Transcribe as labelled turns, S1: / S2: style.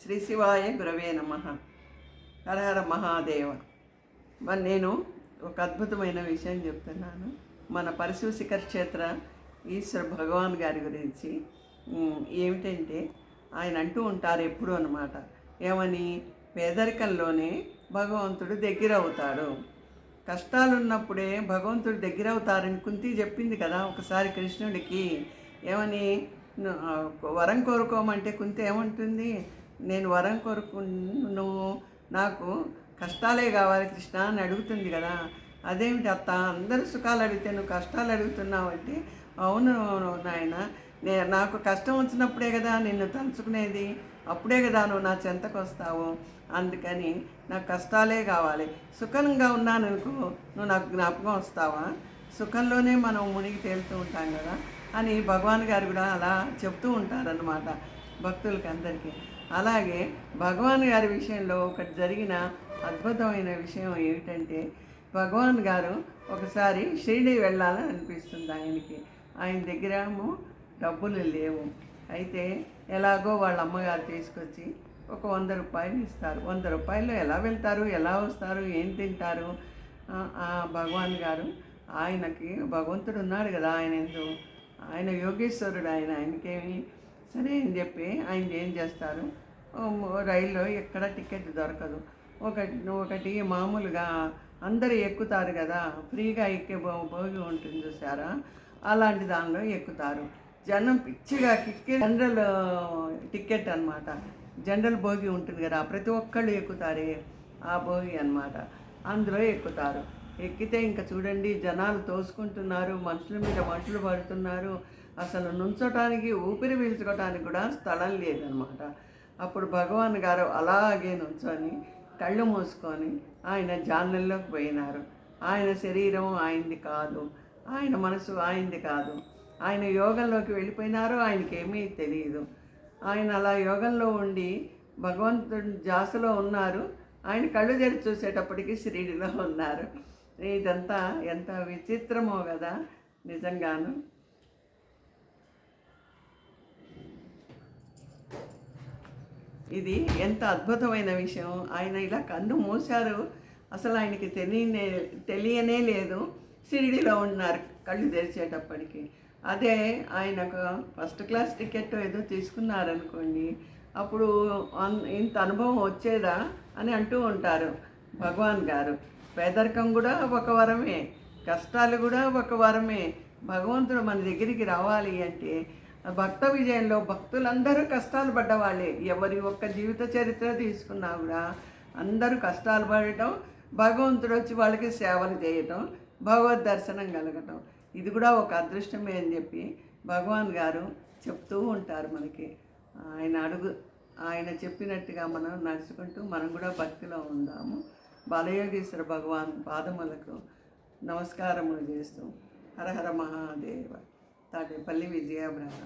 S1: శ్రీ శివాయ గురవే నమః. హరహర మహాదేవ. మరి నేను ఒక అద్భుతమైన విషయం చెప్తున్నాను. మన పరశుశిఖర క్షేత్ర ఈశ్వర భగవాన్ గారి గురించి. ఏమిటంటే ఆయన అంటూ ఉంటారు ఎప్పుడు అన్నమాట, ఏమని, పేదరికంలోనే భగవంతుడు దగ్గర అవుతాడు, కష్టాలు ఉన్నప్పుడే భగవంతుడు దగ్గర అవుతారని కుంతి చెప్పింది కదా ఒకసారి కృష్ణుడికి. ఏమని, వరం కోరుకోమంటే కుంతి ఏమంటుంది, నేను వరం కోరుకు, నువ్వు నాకు కష్టాలే కావాలి కృష్ణ అని అడుగుతుంది కదా. అదేమిటి అత్త, అందరు సుఖాలు అడిగితే నువ్వు కష్టాలు అడుగుతున్నావు అంటే, అవును నాయన, నాకు కష్టం వచ్చినప్పుడే కదా నిన్ను తలుచుకునేది, అప్పుడే కదా నువ్వు నా చెంతకు వస్తావు, అందుకని నాకు కష్టాలే కావాలి. సుఖంగా ఉన్నాను అనుకో, నువ్వు నాకు జ్ఞాపకం వస్తావా, సుఖంలోనే మనం మునిగి తేలుతూ ఉంటాం కదా అని భగవాన్ గారు కూడా అలా చెప్తూ ఉంటారన్నమాట భక్తులకి అందరికీ. అలాగే భగవాన్ గారి విషయంలో ఒకటి జరిగిన అద్భుతమైన విషయం ఏమిటంటే, భగవాన్ గారు ఒకసారి షిరిడి వెళ్ళాలని అనిపిస్తుంది ఆయనకి. ఆయన దగ్గర డబ్బులు లేవు. అయితే ఎలాగో వాళ్ళ అమ్మగారు తీసుకొచ్చి ఒక 100 రూపాయలు ఇస్తారు. 100 రూపాయలు ఎలా వెళ్తారు, ఎలా వస్తారు, ఏం తింటారు? భగవాన్ గారు, ఆయనకి భగవంతుడు ఉన్నాడు కదా ఆయన ఎందు, ఆయన యోగేశ్వరుడు, ఆయనకేమి సరే అని చెప్పి ఆయన ఏం చేస్తారు, రైల్లో ఎక్కడ టికెట్ దొరకదు. ఒకటి మామూలుగా అందరూ ఎక్కుతారు కదా, ఫ్రీగా ఎక్కే భోగి ఉంటుంది చూసారా, అలాంటి దానిలో ఎక్కుతారు. జనం పిచ్చిగా జనరల్ టికెట్ అనమాట, జనరల్ భోగి ఉంటుంది కదా, ప్రతి ఒక్కళ్ళు ఎక్కుతారే ఆ భోగి అనమాట, అందులో ఎక్కుతారు. ఎక్కితే ఇంకా చూడండి, జనాలు తోసుకుంటున్నారు, మనుషుల మీద మనుషులు పడుతున్నారు, అసలు నుంచోటానికి ఊపిరి పీల్చుకోవటానికి కూడా స్థలం లేదనమాట. అప్పుడు భగవాన్ గారు అలాగే నుంచొని కళ్ళు మూసుకొని ఆయన ధ్యానంలోకి పోయినారు. ఆయన శరీరం ఆయనది కాదు, ఆయన మనసు ఆయనది కాదు, ఆయన యోగంలోకి వెళ్ళిపోయినారు. ఆయనకేమీ తెలియదు. ఆయన అలా యోగంలో ఉండి భగవంతుడి ధ్యాసలో ఉన్నారు. ఆయన కళ్ళు తెరిచి చూసేటప్పటికి షిరిడిలో ఉన్నారు. ఇదంతా ఎంత విచిత్రమో కదా నిజంగాను. ఇది ఎంత అద్భుతమైన విషయం. ఆయన ఇలా కన్ను మూశారు, అసలు ఆయనకి తెలియనే లేదు, షిరిడిలో ఉన్నారు కళ్ళు తెరిచేటప్పటికి. అదే ఆయనకు ఫస్ట్ క్లాస్ టికెట్ ఏదో తీసుకున్నారనుకోండి, అప్పుడు ఇంత అనుభవం వచ్చేదా అని అంటూ ఉంటారు భగవాన్ గారు. పేదరికం కూడా ఒక వరమే, కష్టాలు కూడా ఒక వరమే. భగవంతుడు మన దగ్గరికి రావాలి అంటే, భక్త విజయంలో భక్తులందరూ కష్టాలు పడ్డవాళ్ళే. ఎవరి ఒక్క జీవిత చరిత్ర తీసుకున్నా కూడా అందరూ కష్టాలు పడటం, భగవంతుడు వచ్చి వాళ్ళకి సేవలు చేయటం, భగవద్ దర్శనం కలగటం, ఇది కూడా ఒక అదృష్టమే అని చెప్పి భగవాన్ గారు చెప్తూ ఉంటారు మనకి. ఆయన చెప్పినట్టుగా మనం నడుచుకుంటూ మనం కూడా భక్తిలో ఉందాము. బాలయోగేశ్వర భగవాన్ పాదములకు నమస్కారములు చేస్తూ హరహర మహాదేవ. తాటేపల్లి విజయ బ్రహ్మ.